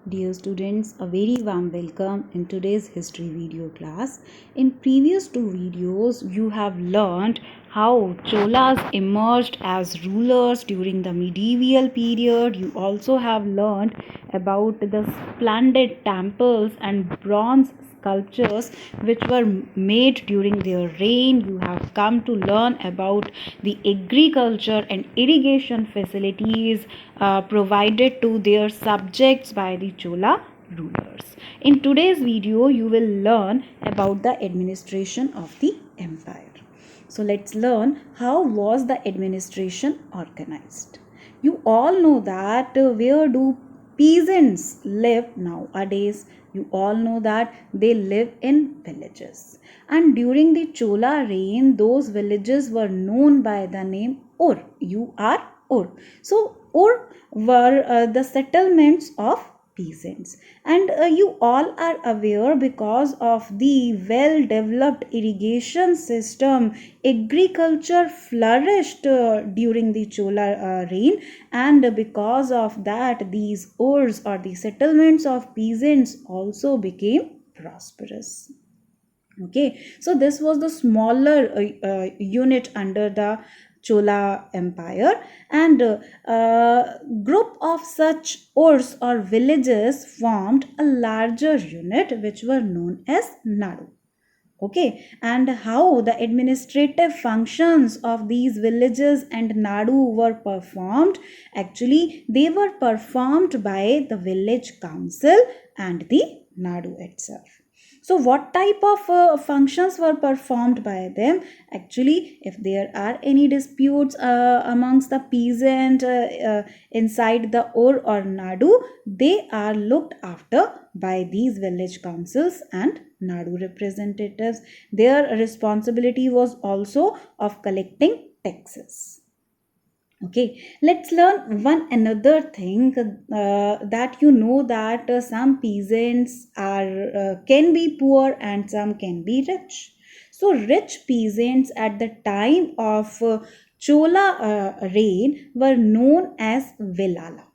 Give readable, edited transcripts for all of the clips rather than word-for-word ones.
Dear students, a very warm welcome in today's history video class. In previous two videos, you have learned how Cholas emerged as rulers during the medieval period. You also have learned about the splendid temples and bronze sculptures which were made during their reign. You have come to learn about the agriculture and irrigation facilities provided to their subjects by the Chola rulers. In today's video, you will learn about the administration of the empire. So let's learn how was the administration organized. You all know that where do peasants live nowadays? You all know that they live in villages. And during the Chola reign, those villages were known by the name Ur. Ur. So Ur were the settlements of peasants, and you all are aware because of the well developed irrigation system, agriculture flourished during the Chola reign, and because of that these urs or the settlements of peasants also became prosperous. Okay, so this was the smaller unit under the Chola Empire, and group of such ors or villages formed a larger unit which were known as Nadu. Okay, and how the administrative functions of these villages and Nadu were performed? Actually, they were performed by the village council and the Nadu itself. So what type of functions were performed by them? Actually, if there are any disputes amongst the peasant inside the Ur or Nadu, they are looked after by these village councils and Nadu representatives. Their responsibility was also of collecting taxes. Okay, let's learn one another thing, that you know that some peasants are can be poor and some can be rich. So rich peasants at the time of Chola reign were known as Velala.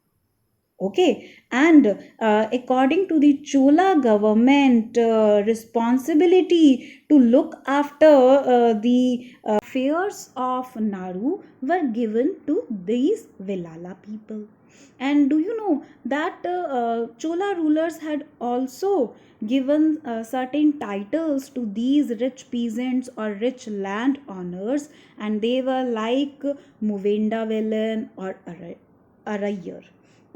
Okay, and according to the Chola government, responsibility to look after the affairs of Naru were given to these Velala people. And do you know that Chola rulers had also given certain titles to these rich peasants or rich land owners, and they were like Muvenda Velan or Arayar.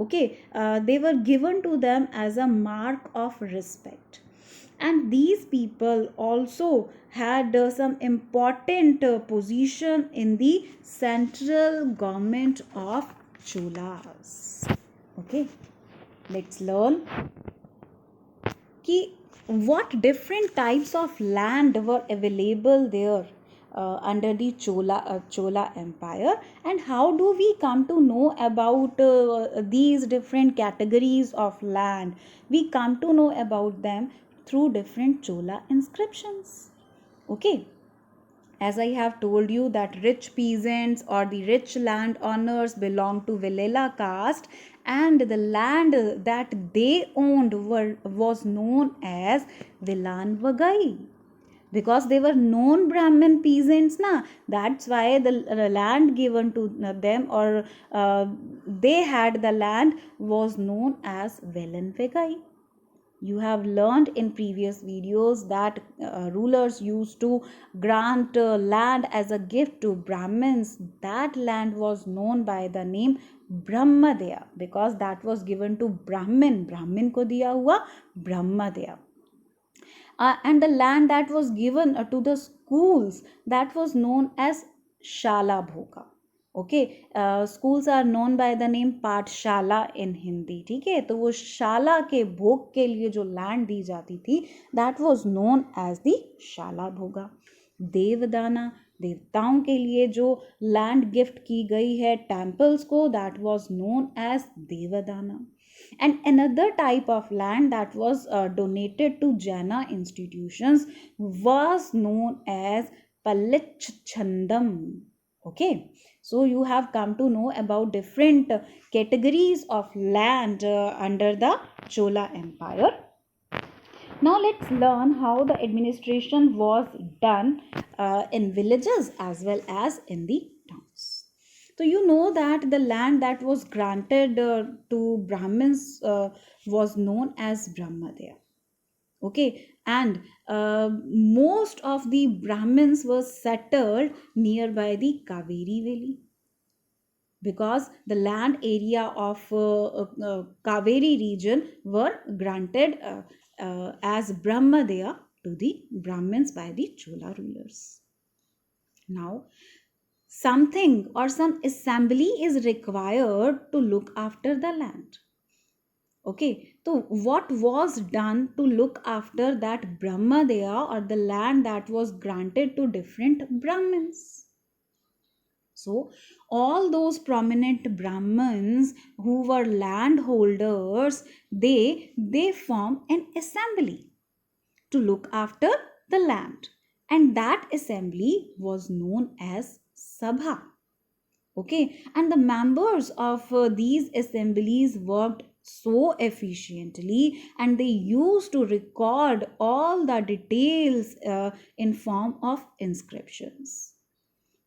Okay, they were given to them as a mark of respect, and these people also had some important position in the central government of Cholas. Okay, let's learn कि what different types of land were available there under the Chola Empire, and how do we come to know about these different categories of land? We come to know about them through different Chola inscriptions. Okay, as I have told you that rich peasants or the rich land owners belong to Vellela caste, and the land that they owned was known as Vilan Vagai, because they were known Brahmin peasants na. That's why the land given to them, or they had the land, was known as Velan Vagai. You have learned in previous videos that rulers used to grant land as a gift to Brahmins. That land was known by the name Brahmadaya, because that was given to Brahmin. Brahmin ko diya hua Brahmadaya. And the land that was given to the schools, that was known as Shala Bhoga. Okay, schools are known by the name pathshala in Hindi. ठीक है, तो वो शाला के भोग के लिए जो लैंड दी जाती थी, that was known as the Shala Bhoga. देवदाना, देवताओं के लिए जो लैंड गिफ्ट की गई है टेम्पल्स को, that was known as Devadana. And another type of land that was donated to Jaina institutions was known as Palichandam. Okay, So you have come to know about different categories of land under the Chola Empire. Now let's learn how the administration was done in villages as well as in the towns. So you know that the land that was granted to Brahmins was known as Brahmadaya. Okay, and most of the Brahmins were settled nearby the Kaveri Valley, because the land area of Kaveri region were granted as Brahmadaya to the Brahmins by the Chola rulers. Now, something or some assembly is required to look after the land. Okay, so what was done to look after that Brahmadaya or the land that was granted to different Brahmins? So, all those prominent Brahmins who were landholders, they formed an assembly to look after the land, and that assembly was known as Sabha. Okay, and the members of these assemblies worked so efficiently, and they used to record all the details in form of inscriptions.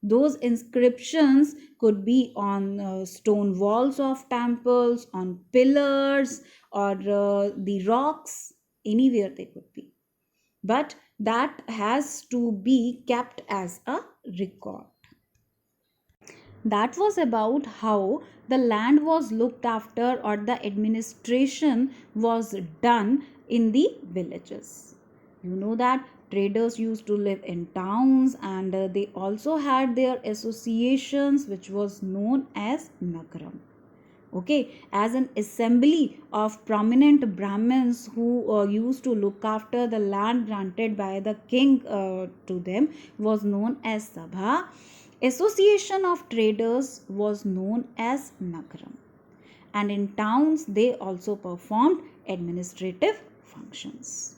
Those inscriptions could be on stone walls of temples, on pillars, or the rocks, anywhere they could be. But that has to be kept as a record. That was about how the land was looked after or the administration was done in the villages. You know that traders used to live in towns, and they also had their associations which was known as Nagaram. Okay, as an assembly of prominent Brahmins who used to look after the land granted by the king to them was known as Sabha. Association of traders was known as Nagaram, and in towns they also performed administrative functions.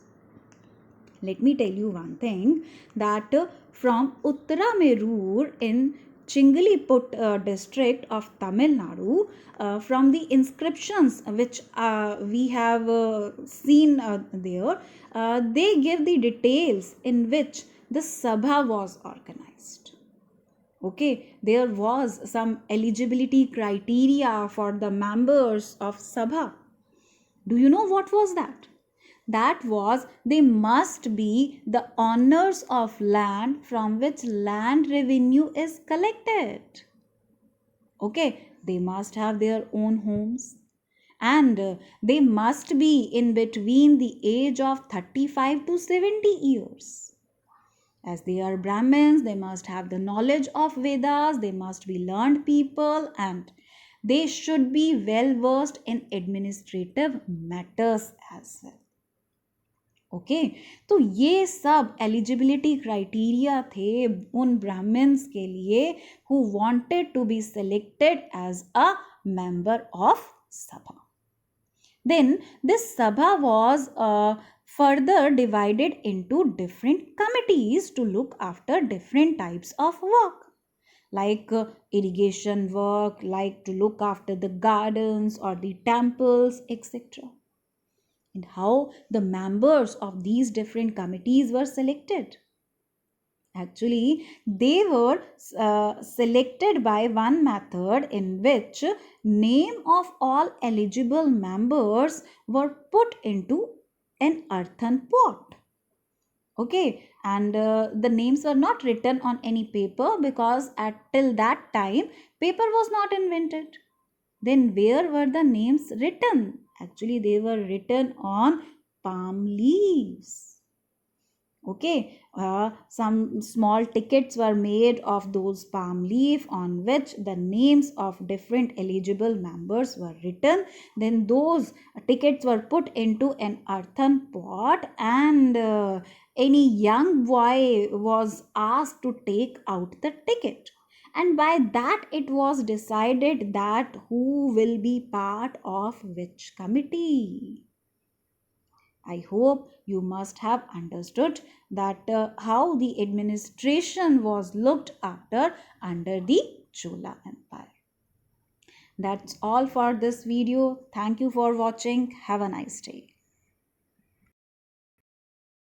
Let me tell you one thing, that from Uttaramerur in Chingaliput district of Tamil Nadu, from the inscriptions which we have seen there, they give the details in which the Sabha was organized. Okay, there was some eligibility criteria for the members of Sabha. Do you know what was that? That was, they must be the owners of land from which land revenue is collected. Okay, they must have their own homes, and they must be in between the age of 35 to 70 years. As they are Brahmins, they must have the knowledge of Vedas, they must be learned people, and they should be well versed in administrative matters as well. Okay तो ये सब eligibility criteria थे उन ब्राह्मण्स के लिए who wanted to be selected as a member of sabha. Then this sabha was further divided into different committees to look after different types of work, like irrigation work, like to look after the gardens or the temples, etc. And how the members of these different committees were selected? Actually, they were selected by one method in which name of all eligible members were put into an earthen pot. Okay, and the names were not written on any paper, because till that time paper was not invented. Then where were the names written? Actually, they were written on palm leaves. Okay, some small tickets were made of those palm leaf on which the names of different eligible members were written. Then those tickets were put into an earthen pot, and any young boy was asked to take out the ticket. And by that it was decided that who will be part of which committee. I hope you must have understood that how the administration was looked after under the Chola Empire. That's all for this video. Thank you for watching. Have a nice day.